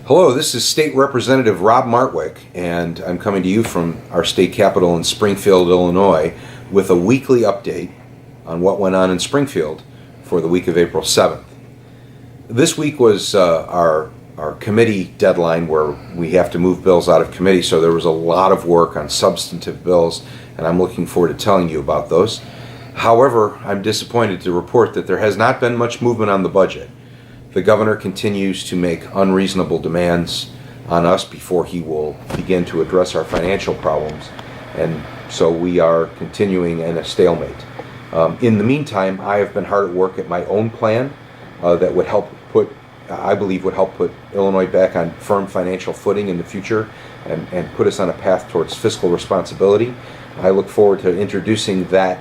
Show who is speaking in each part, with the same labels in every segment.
Speaker 1: Hello, this is State Representative Rob Martwick, and I'm coming to you from our state capital in Springfield, Illinois, with a weekly update on what went on in Springfield for the week of April 7th. This week was our committee deadline where we have to move bills out of committee, so there was a lot of work on substantive bills, and I'm looking forward to telling you about those. However, I'm disappointed to report that there has not been much movement on the budget. The governor continues to make unreasonable demands on us before he will begin to address our financial problems, and so we are continuing in a stalemate. In the meantime, I have been hard at work at my own plan that would help I believe would help put Illinois back on firm financial footing in the future and put us on a path towards fiscal responsibility. I look forward to introducing that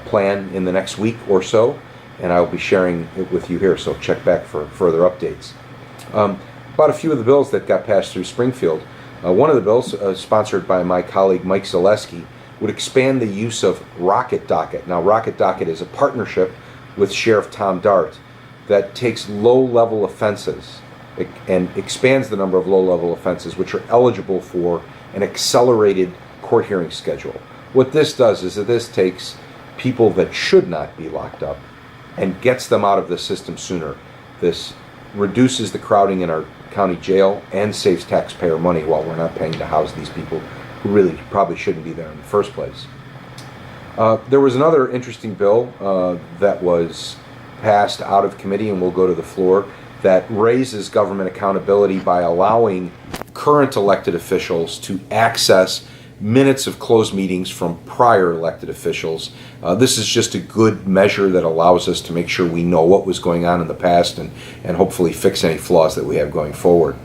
Speaker 1: plan in the next week or so, and I'll be sharing it with you here, so check back for further updates. About a few of the bills that got passed through Springfield. One of the bills, sponsored by my colleague Mike Zaleski, would expand the use of Rocket Docket. Now, Rocket Docket is a partnership with Sheriff Tom Dart that takes low-level offenses and expands the number of low-level offenses which are eligible for an accelerated court hearing schedule. What this does is that this takes people that should not be locked up and gets them out of the system sooner. This reduces the crowding in our county jail and saves taxpayer money while we're not paying to house these people who really probably shouldn't be there in the first place. There was another interesting bill that was passed out of committee and will go to the floor that raises government accountability by allowing current elected officials to access minutes of closed meetings from prior elected officials. This is just a good measure that allows us to make sure we know what was going on in the past and hopefully fix any flaws that we have going forward.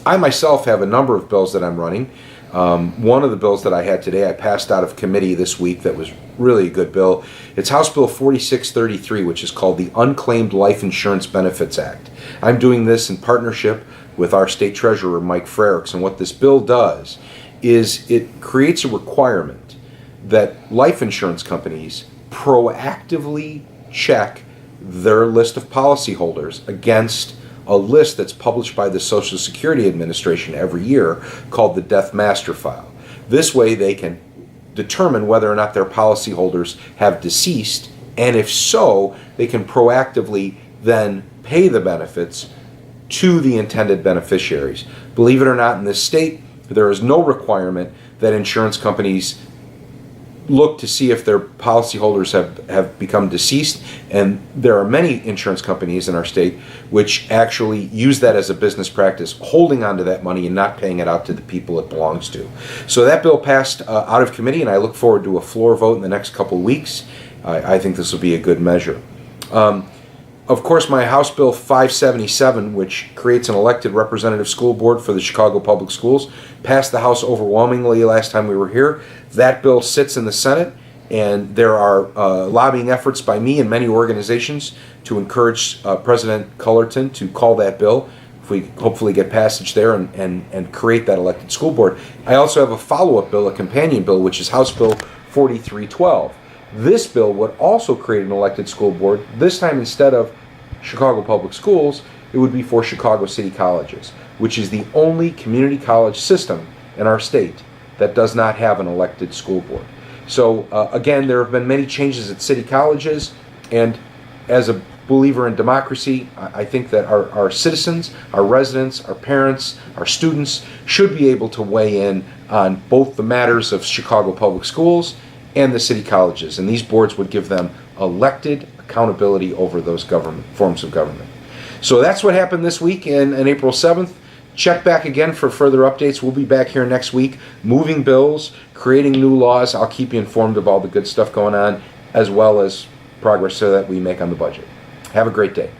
Speaker 1: I myself have a number of bills that I'm running. One of the bills that I had today, I passed out of committee this week that was really a good bill. It's House Bill 4633, which is called the Unclaimed Life Insurance Benefits Act. I'm doing this in partnership with our state treasurer, Mike Frericks, and what this bill does is it creates a requirement that life insurance companies proactively check their list of policyholders against a list that's published by the Social Security Administration every year called the Death Master File. This way they can determine whether or not their policyholders have deceased, and if so, they can proactively then pay the benefits to the intended beneficiaries. Believe it or not, in this state, there is no requirement that insurance companies look to see if their policyholders have become deceased, and there are many insurance companies in our state which actually use that as a business practice, holding on to that money and not paying it out to the people it belongs to. So that bill passed out of committee, and I look forward to a floor vote in the next couple of weeks. I think this will be a good measure. Of course, my House Bill 577, which creates an elected representative school board for the Chicago Public Schools, passed the House overwhelmingly last time we were here. That bill sits in the Senate, and there are lobbying efforts by me and many organizations to encourage President Cullerton to call that bill if we hopefully get passage there and create that elected school board. I also have a follow-up bill, a companion bill, which is House Bill 4312. This bill would also create an elected school board. This time, instead of Chicago Public Schools, it would be for Chicago City Colleges, which is the only community college system in our state that does not have an elected school board. So again, there have been many changes at city colleges, and as a believer in democracy, I think that our citizens, our residents, our parents, our students should be able to weigh in on both the matters of Chicago Public Schools and the city colleges, and these boards would give them elected accountability over those forms of government. So that's what happened this week on April 7th. Check back again for further updates. We'll be back here next week, moving bills, creating new laws. I'll keep you informed of all the good stuff going on, as well as progress so that we make on the budget. Have a great day.